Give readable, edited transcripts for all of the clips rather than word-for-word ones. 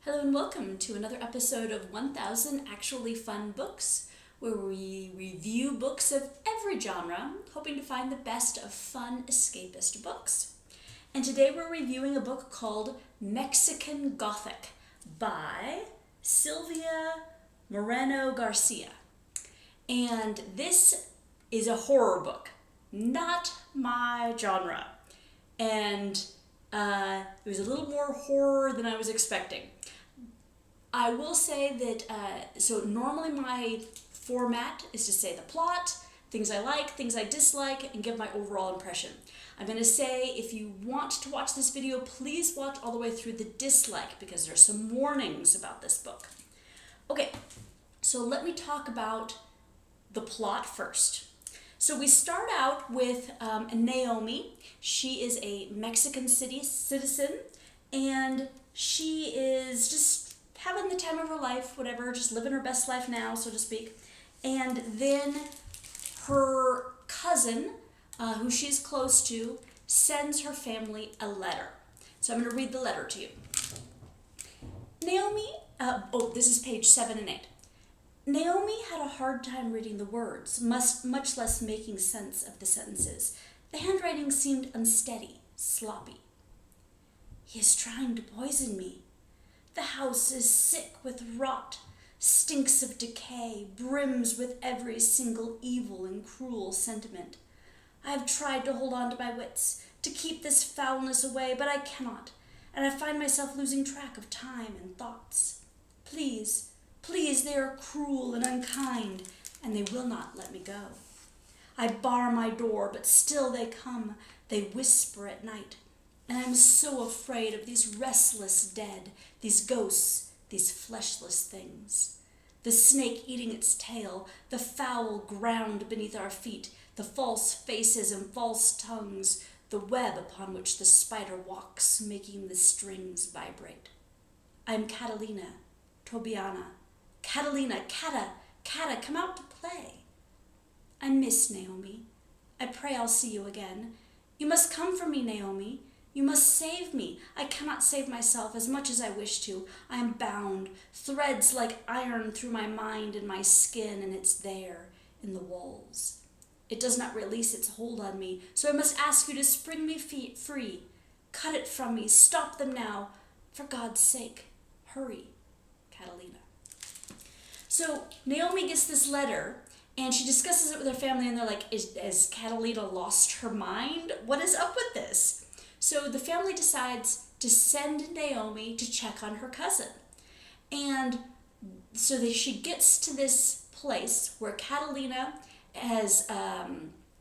Hello and welcome to another episode of 1000 Actually Fun Books, where we review books of every genre, hoping to find the best of fun escapist books. And today we're reviewing a book called Mexican Gothic by Silvia Moreno-Garcia. And this is a horror book, not my genre. And it was a little more horror than I was expecting. I will say that, so normally my format is to say the plot, things I like, things I dislike, and give my overall impression. I'm going to say if you want to watch this video, please watch all the way through the dislike because there's some warnings about this book. Okay, so let me talk about the plot first. So we start out with Naomi. She is a Mexican citizen, and she is just having the time of her life, whatever, just living her best life now, so to speak. And then her cousin, who she's close to, sends her family a letter. So I'm going to read the letter to you. Naomi, this is page 7 and 8. Naomi had a hard time reading the words, much less making sense of the sentences. The handwriting seemed unsteady, sloppy. He is trying to poison me. The house is sick with rot, stinks of decay, brims with every single evil and cruel sentiment. I have tried to hold on to my wits, to keep this foulness away, but I cannot, and I find myself losing track of time and thoughts. Please, they are cruel and unkind, and they will not let me go. I bar my door, but still they come. They whisper at night. And I'm so afraid of these restless dead, these ghosts, these fleshless things. The snake eating its tail, the foul ground beneath our feet, the false faces and false tongues, the web upon which the spider walks, making the strings vibrate. I'm Catalina, Tobiana. Catalina, Cata, come out to play. I miss Naomi. I pray I'll see you again. You must come for me, Naomi. You must save me. I cannot save myself as much as I wish to. I am bound, threads like iron through my mind and my skin, and it's there in the walls. It does not release its hold on me, so I must ask you to spring me free. Cut it from me. Stop them now. For God's sake, hurry, Catalina. So Naomi gets this letter, and she discusses it with her family, and they're like, has Catalina lost her mind? What is up with this? So the family decides to send Naomi to check on her cousin. And so she gets to this place where Catalina has,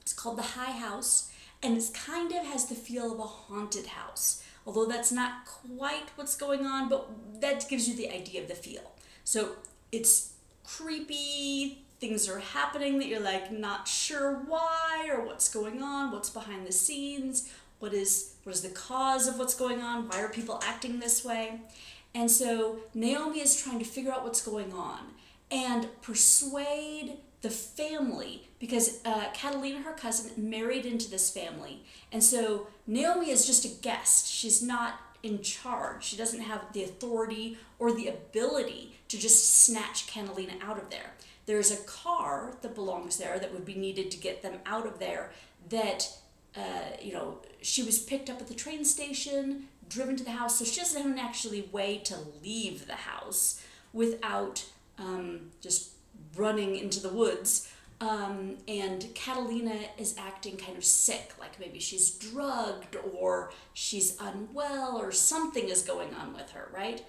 it's called the High House, and it kind of has the feel of a haunted house. Although that's not quite what's going on, but that gives you the idea of the feel. So it's creepy, things are happening that you're like not sure why or what's going on, what's behind the scenes, what is the cause of what's going on, why are people acting this way? And so Naomi is trying to figure out what's going on and persuade the family, because Catalina, her cousin, married into this family. And so Naomi is just a guest. She's not in charge. She doesn't have the authority or the ability to just snatch Catalina out of there. There's a car that belongs there that would be needed to get them out of there that, she was picked up at the train station, driven to the house, so she doesn't have an actually way to leave the house without just running into the woods. And Catalina is acting kind of sick, like maybe she's drugged or she's unwell or something is going on with her, right?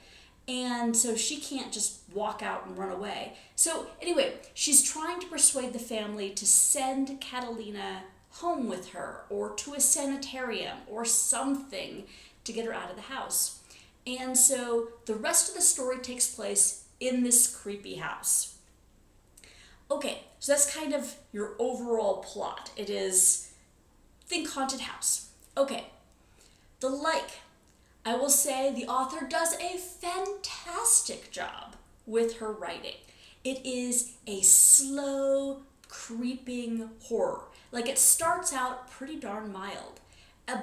And so she can't just walk out and run away. So anyway, she's trying to persuade the family to send Catalina home with her or to a sanitarium or something to get her out of the house. And so the rest of the story takes place in this creepy house. Okay, so that's kind of your overall plot. It is, think haunted house. Okay, I will say the author does a fantastic job with her writing. It is a slow, creeping horror. Like, it starts out pretty darn mild,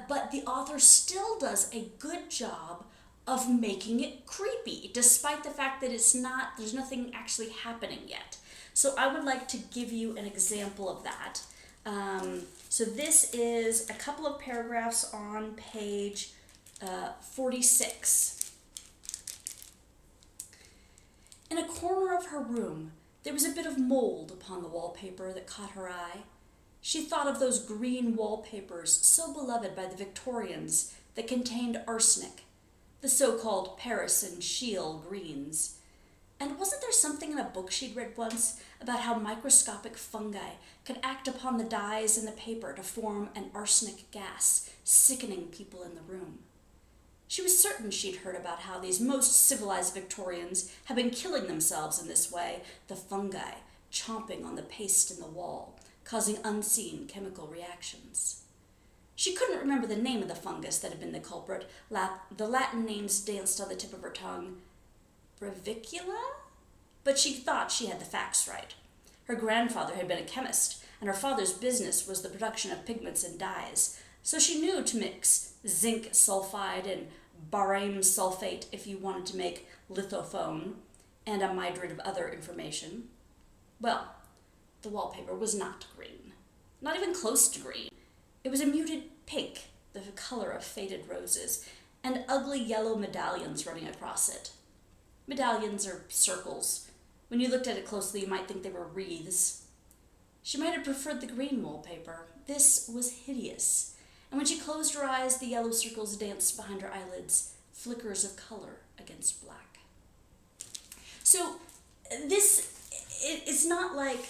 but the author still does a good job of making it creepy, despite the fact that there's nothing actually happening yet. So I would like to give you an example of that. So this is a couple of paragraphs on page 46. In a corner of her room, there was a bit of mold upon the wallpaper that caught her eye. She thought of those green wallpapers so beloved by the Victorians that contained arsenic, the so-called Paris and Scheele greens. And wasn't there something in a book she'd read once about how microscopic fungi could act upon the dyes in the paper to form an arsenic gas, sickening people in the room? She was certain she'd heard about how these most civilized Victorians had been killing themselves in this way, the fungi chomping on the paste in the wall, causing unseen chemical reactions. She couldn't remember the name of the fungus that had been the culprit. The Latin names danced on the tip of her tongue. Brevicula? But she thought she had the facts right. Her grandfather had been a chemist, and her father's business was the production of pigments and dyes, so she knew to mix zinc sulfide and barium sulfate if you wanted to make lithophone, and a myriad of other information. Well, the wallpaper was not green, not even close to green. It was a muted pink, the color of faded roses, and ugly yellow medallions running across it. Medallions are circles. When you looked at it closely, you might think they were wreaths. She might have preferred the green wallpaper. This was hideous. And when she closed her eyes, the yellow circles danced behind her eyelids, flickers of color against black. So it's not like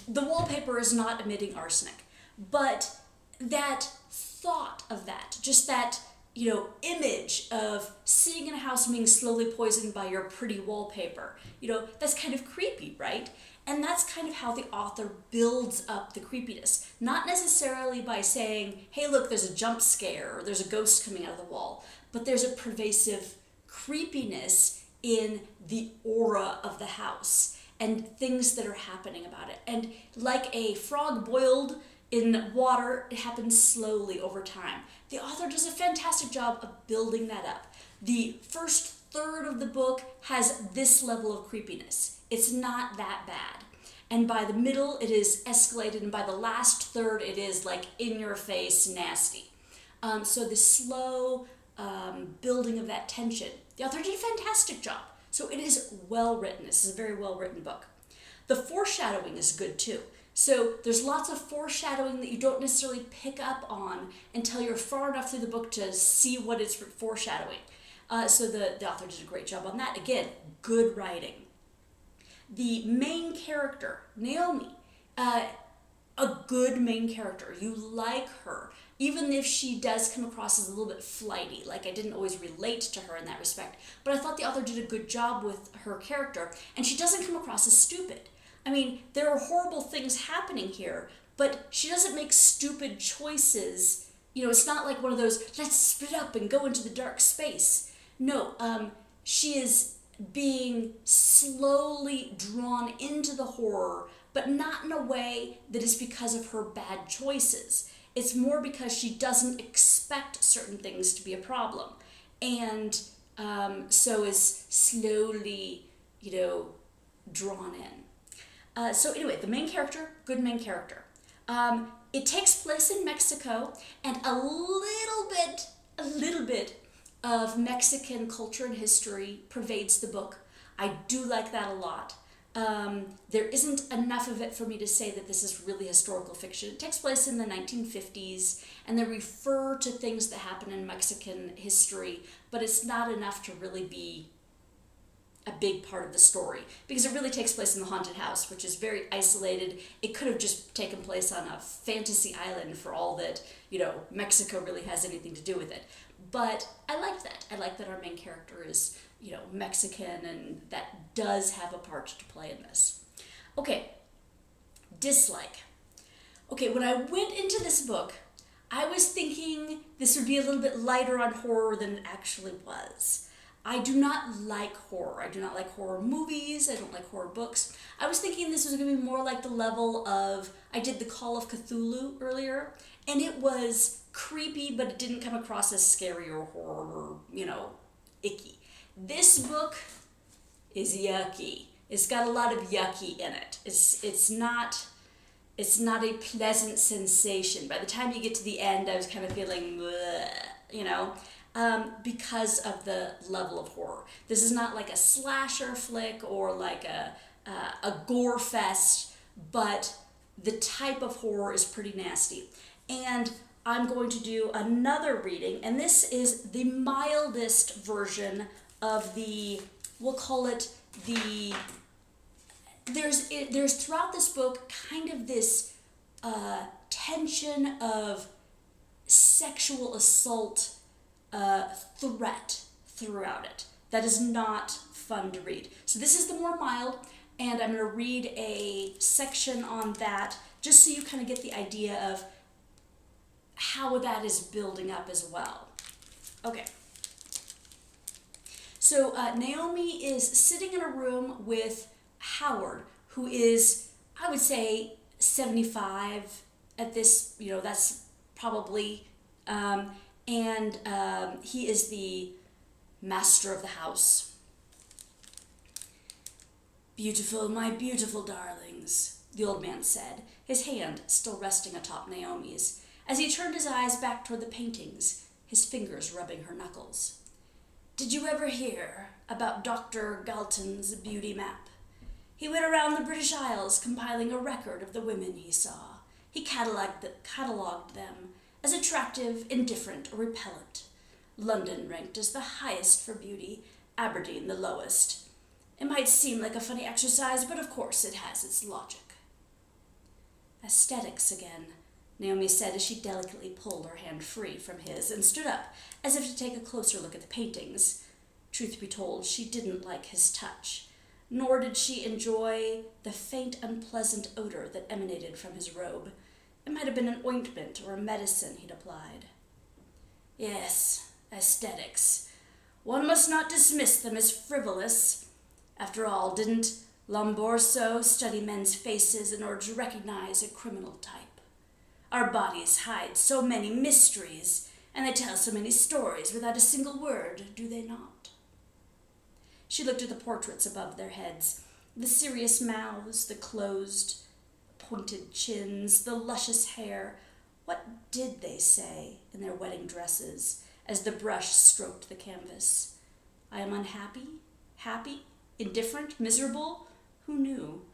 the wallpaper is not emitting arsenic, but that thought of that, just that, image of sitting in a house and being slowly poisoned by your pretty wallpaper, that's kind of creepy, right? And that's kind of how the author builds up the creepiness. Not necessarily by saying, hey, look, there's a jump scare or there's a ghost coming out of the wall, but there's a pervasive creepiness in the aura of the house and things that are happening about it. And like a frog boiled in water, it happens slowly over time. The author does a fantastic job of building that up. The first third of the book has this level of creepiness. It's not that bad. And by the middle, it is escalated, and by the last third, it is like in your face, nasty. So the slow building of that tension, the author did a fantastic job. So it is well written. This is a very well written book. The foreshadowing is good too. So there's lots of foreshadowing that you don't necessarily pick up on until you're far enough through the book to see what it's foreshadowing. So the author did a great job on that. Again, good writing. The main character, Naomi, a good main character. You like her, even if she does come across as a little bit flighty. Like, I didn't always relate to her in that respect, but I thought the author did a good job with her character, and she doesn't come across as stupid. I mean, there are horrible things happening here, but she doesn't make stupid choices. It's not like one of those, let's split up and go into the dark space. No, she is being slowly drawn into the horror, but not in a way that is because of her bad choices. It's more because she doesn't expect certain things to be a problem, and so is slowly, drawn in. So anyway, the main character, good main character. It takes place in Mexico, and a little bit of Mexican culture and history pervades the book. I do like that a lot. There isn't enough of it for me to say that this is really historical fiction. It takes place in the 1950s, and they refer to things that happen in Mexican history, but it's not enough to really be a big part of the story, because it really takes place in the haunted house, which is very isolated. It could have just taken place on a fantasy island for all that, Mexico really has anything to do with it. But I like that. I like that our main character is, Mexican, and that does have a part to play in this. Okay, dislike. Okay, when I went into this book, I was thinking this would be a little bit lighter on horror than it actually was. I do not like horror. I do not like horror movies. I don't like horror books. I was thinking this was going to be more like the level of, I did The Call of Cthulhu earlier, and it was creepy, but it didn't come across as scary or horror or, icky. This book is yucky. It's got a lot of yucky in it. It's not a pleasant sensation. By the time you get to the end, I was kind of feeling, because of the level of horror. This is not like a slasher flick or like a gore fest, but the type of horror is pretty nasty. And I'm going to do another reading, and this is the mildest version of we'll call it there's throughout this book kind of this tension of sexual assault threat throughout it that is not fun to read. So this is the more mild, and I'm going to read a section on that just so you kind of get the idea of how that is building up as well. Okay. So Naomi is sitting in a room with Howard, who is, I would say, 75 at this, that's probably, and he is the master of the house. "Beautiful, my beautiful darlings," the old man said, his hand still resting atop Naomi's, as he turned his eyes back toward the paintings, his fingers rubbing her knuckles. "Did you ever hear about Dr. Galton's beauty map? He went around the British Isles compiling a record of the women he saw. He catalogued them as attractive, indifferent, or repellent. London ranked as the highest for beauty, Aberdeen the lowest. It might seem like a funny exercise, but of course it has its logic." "Aesthetics again," Naomi said as she delicately pulled her hand free from his and stood up, as if to take a closer look at the paintings. Truth be told, she didn't like his touch, nor did she enjoy the faint, unpleasant odor that emanated from his robe. It might have been an ointment or a medicine he'd applied. "Yes, aesthetics. One must not dismiss them as frivolous. After all, didn't Lombroso study men's faces in order to recognize a criminal type? Our bodies hide so many mysteries, and they tell so many stories without a single word, do they not?" She looked at the portraits above their heads, the serious mouths, the closed, pointed chins, the luscious hair. What did they say in their wedding dresses as the brush stroked the canvas? I am unhappy, happy, indifferent, miserable? Who knew?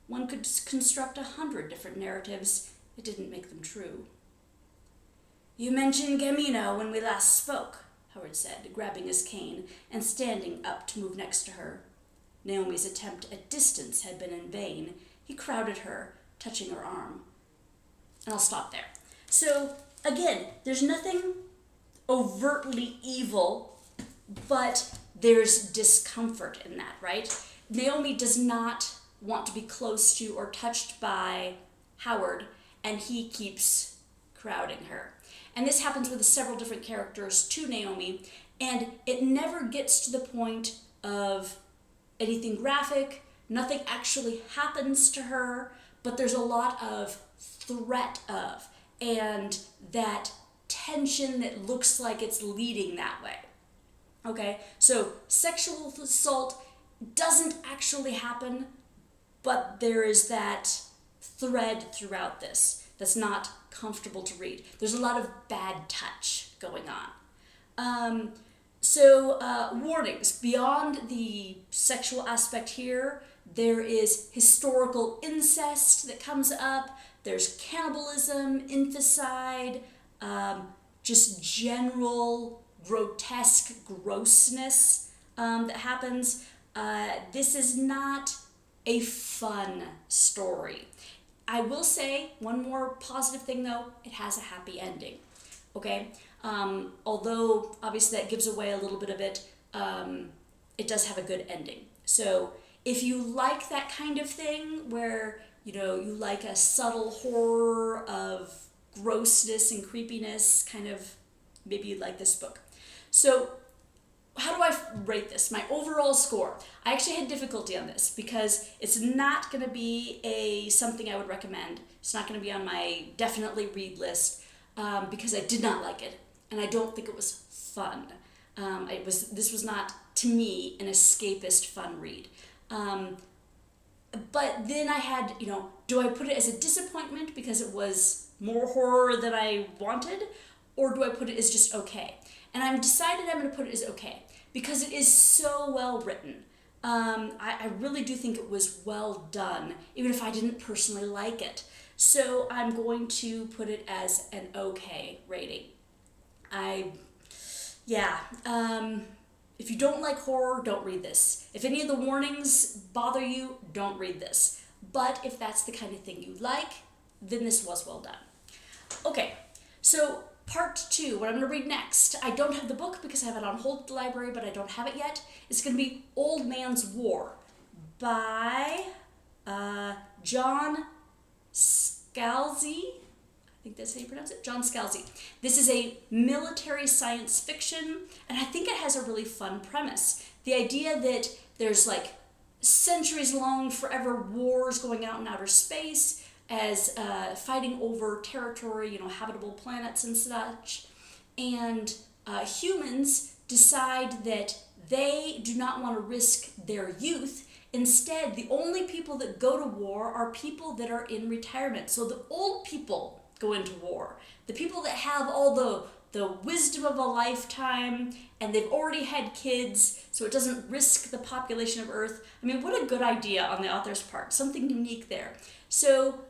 One could construct 100 different narratives. It didn't make them true. "You mentioned Camino when we last spoke," Howard said, grabbing his cane and standing up to move next to her. Naomi's attempt at distance had been in vain. He crowded her, touching her arm. And I'll stop there. So, again, there's nothing overtly evil, but there's discomfort in that, right? Naomi does not want to be close to or touched by Howard, and he keeps crowding her. And this happens with several different characters to Naomi, and it never gets to the point of anything graphic. Nothing actually happens to her, but there's a lot of threat of, and that tension that looks like it's leading that way. Okay, so sexual assault doesn't actually happen, but there is that thread throughout this that's not comfortable to read. There's a lot of bad touch going on. Warnings. Beyond the sexual aspect here, there is historical incest that comes up. There's cannibalism, infanticide, just general grotesque grossness that happens. This is not a fun story. I will say one more positive thing though, it has a happy ending, okay? Although obviously that gives away a little bit of it, it does have a good ending. So if you like that kind of thing where, you like a subtle horror of grossness and creepiness, maybe you'd like this book. So how do I rate this? My overall score. I actually had difficulty on this because it's not going to be something I would recommend. It's not going to be on my definitely read list. because I did not like it, and I don't think it was fun. This was not, to me, an escapist fun read. But then I had, do I put it as a disappointment because it was more horror than I wanted, or do I put it as just okay? And I'm decided I'm going to put it as okay because it is so well written. I really do think it was well done, even if I didn't personally like it. So I'm going to put it as an okay rating. If you don't like horror, don't read this. If any of the warnings bother you, don't read this. But if that's the kind of thing you like, then this was well done. Okay, so part 2, what I'm going to read next, I don't have the book because I have it on hold at the library, but I don't have it yet. It's going to be Old Man's War by John Scalzi. I think that's how you pronounce it, John Scalzi. This is a military science fiction, and I think it has a really fun premise. The idea that there's like centuries-long, forever wars going out in outer space as fighting over territory, habitable planets and such, and humans decide that they do not want to risk their youth. Instead, the only people that go to war are people that are in retirement. So the old people go into war. The people that have all the wisdom of a lifetime, and they've already had kids, so it doesn't risk the population of Earth. I mean, what a good idea on the author's part. Something unique there. So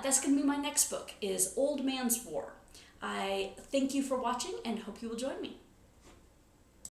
that's going to be my next book, is Old Man's War. I thank you for watching and hope you will join me.